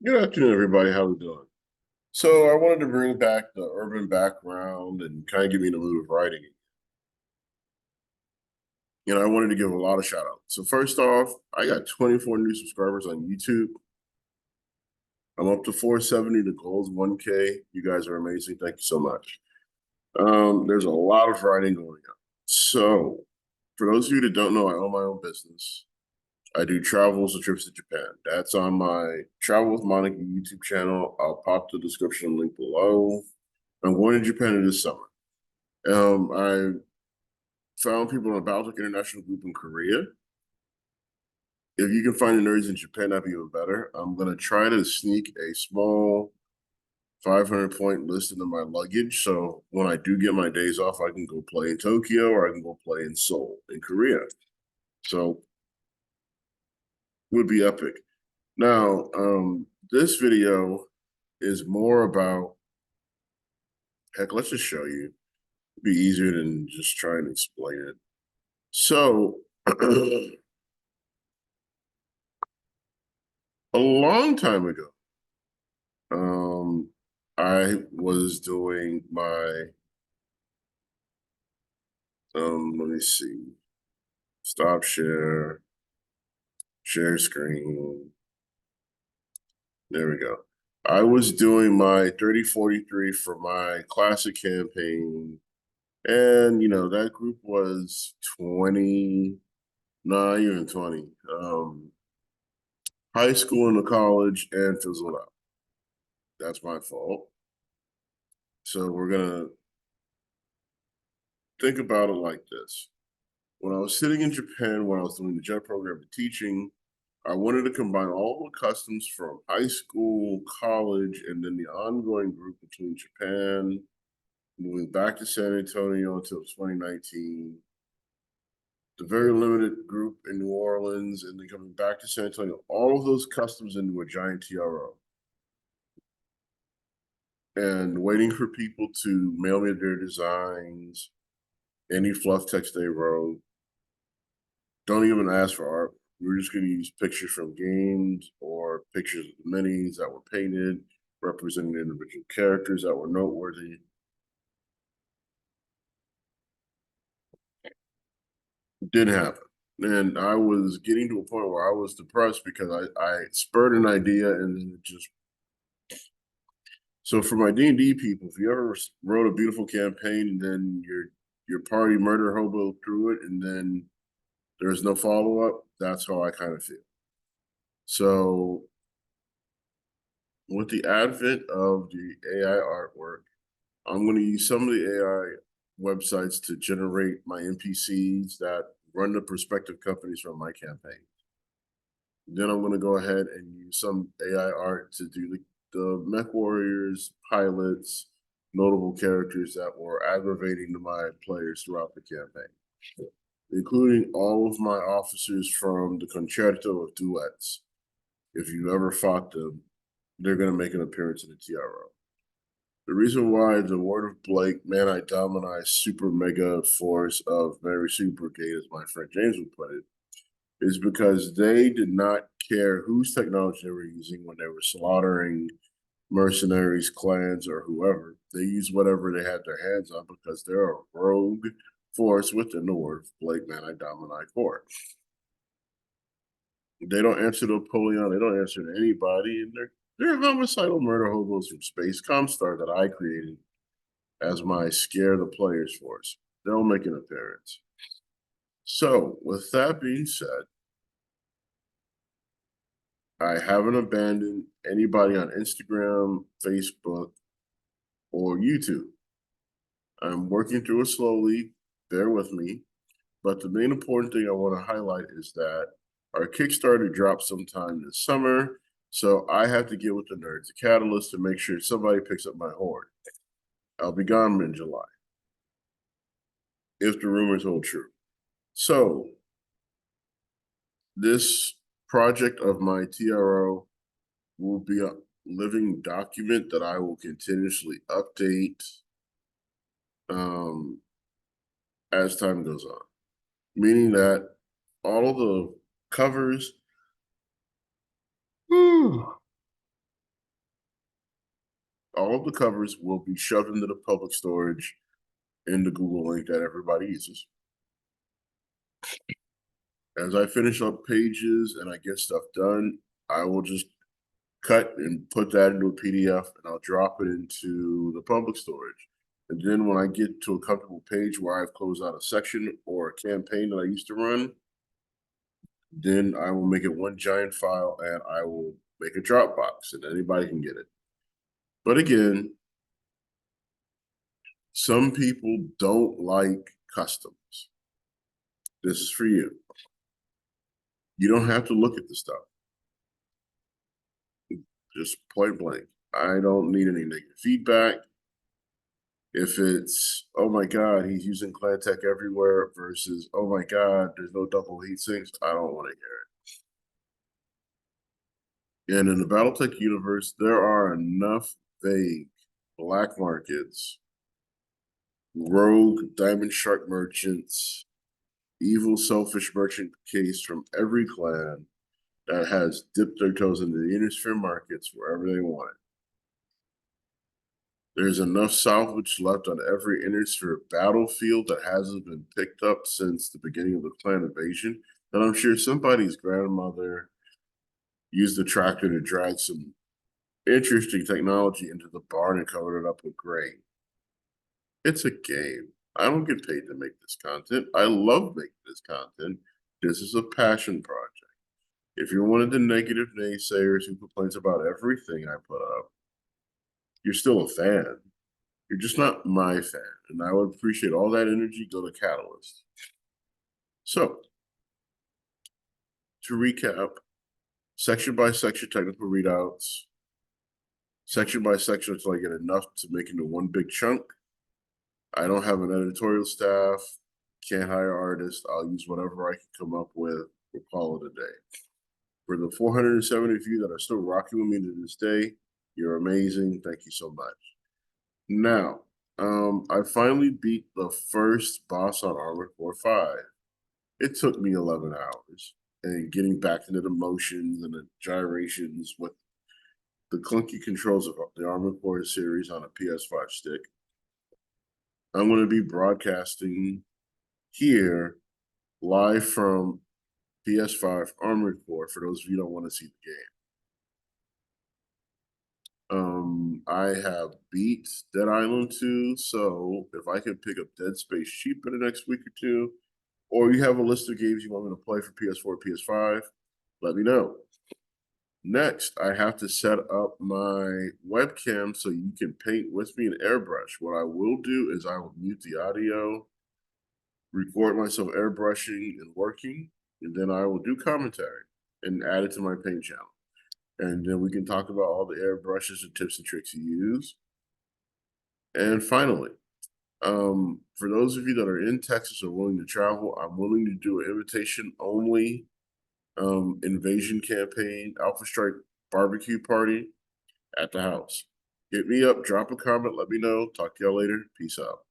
Good afternoon, everybody. How we doing? So I wanted to bring back the urban background and kind of give me the mood of writing. I wanted to give a lot of shout outs. So first off, I got 24 new subscribers on YouTube. I'm up to 470. The goal is 1K. You guys are amazing. Thank you so much. There's a lot of writing going on. So for those of you that don't know, I own my own business. I do travels and trips to Japan. That's on my Travel with Monica YouTube channel. I'll pop the description link below. I'm going to Japan this summer. I found people in a Baltic International group in Korea. If you can find the nerds in Japan, that'd be even better. I'm going to try to sneak a small 500-point list into my luggage. So when I do get my days off, I can go play in Tokyo or I can go play in Seoul in Korea. So would be epic. Now, this video is more about, heck, let's just show you. It'd be easier than just trying to explain it. So, a long time ago, I was doing my, let me see, stop share, share screen. There we go. I was doing my 3043 for my classic campaign. And, that group was 20, not even 20, high school and college and fizzled out. That's my fault. So we're going to think about it like this. When I was sitting in Japan, when I was doing the JET program for teaching, I wanted to combine all the customs from high school, college, and then the ongoing group between Japan, moving back to San Antonio until 2019, the very limited group in New Orleans, and then coming back to San Antonio, all of those customs into a giant TRO. And waiting for people to mail me their designs, any fluff text they wrote. Don't even ask for art. We're just going to use pictures from games or pictures of the minis that were painted, representing individual characters that were noteworthy. It didn't happen. And I was getting to a point where I was depressed because I spurred an idea and then it just. So for my D&D people, if you ever wrote a beautiful campaign and then your party murder hobo through it and then there's no follow-up, that's how I kind of feel. So with the advent of the AI artwork, I'm going to use some of the AI websites to generate my NPCs that run the prospective companies from my campaign. Then I'm going to go ahead and use some AI art to do the mech warriors, pilots, notable characters that were aggravating to my players throughout the campaign, including all of my officers from the Concerto of Duets. If you ever fought them, they're going to make an appearance in the TRO. The reason why the Word of Blake, Man I Domini, Super Mega Force of Mary Sue Brigade, as my friend James would put it, is because they did not care whose technology they were using when they were slaughtering mercenaries, clans, or whoever. They used whatever they had their hands on because they're a rogue force within the Word of Blake, Man I Domini Corps. They don't answer to Napoleon. They don't answer to anybody, and they're homicidal murder hobos from Space Comstar that I created as my scare the players force. They'll make an appearance. So, with that being said, I haven't abandoned anybody on Instagram, Facebook, or YouTube. I'm working through it slowly. Bear with me. But the main important thing I want to highlight is that our Kickstarter drops sometime this summer. So I have to get with the Nerds, the Catalyst, to make sure somebody picks up my horde. I'll be gone in July, if the rumors hold true. So this project of my TRO will be a living document that I will continuously update as time goes on. Meaning that all of the covers all of the covers will be shoved into the public storage in the Google link that everybody uses. As I finish up pages and I get stuff done, I will just cut and put that into a PDF and I'll drop it into the public storage. And then when I get to a comfortable page where I've closed out a section or a campaign that I used to run, then I will make it one giant file and I will make a Dropbox and anybody can get it. But again, some people don't like customs. This is for you. You don't have to look at the stuff. Just point blank. I don't need any negative feedback. If it's, oh my God, he's using Clantech everywhere versus, oh my God, there's no double heat sinks, I don't want to hear it. And in the Battletech universe, there are enough vague black markets, rogue diamond shark merchants, evil selfish merchant case from every clan that has dipped their toes into the Innisphere markets wherever they want it. There's enough salvage left on every Innisphere battlefield that hasn't been picked up since the beginning of the clan invasion that I'm sure somebody's grandmother used the tractor to drag some interesting technology into the barn and covered it up with grain. It's a game. I don't get paid to make this content. I love making this content. This is a passion project. If you're one of the negative naysayers who complains about everything I put up, you're still a fan. You're just not my fan. And I would appreciate all that energy go to Catalyst. So, to recap, section by section technical readouts, section by section until I get enough to make into one big chunk. I don't have an editorial staff, can't hire artists. I'll use whatever I can come up with. We'll call it a day. For the 470 of you that are still rocking with me to this day, you're amazing. Thank you so much. Now, I finally beat the first boss on Armored Core 5. It took me 11 hours. And getting back into the motions and the gyrations with the clunky controls of the Armored Core series on a PS5 stick. I'm going to be broadcasting here live from PS5 Armored Core for those of you who don't want to see the game. I have beat Dead Island 2, so if I can pick up Dead Space cheap in the next week or two, or you have a list of games you want me to play for PS4, PS5, let me know. Next, I have to set up my webcam so you can paint with me and airbrush. What I will do is I will mute the audio, record myself airbrushing and working, and then I will do commentary and add it to my paint channel. And then we can talk about all the airbrushes and tips and tricks you use. And finally, for those of you that are in Texas or willing to travel, I'm willing to do an invitation-only invasion campaign, Alphastrike barbecue party at the house. Hit me up, drop a comment, let me know. Talk to y'all later. Peace out.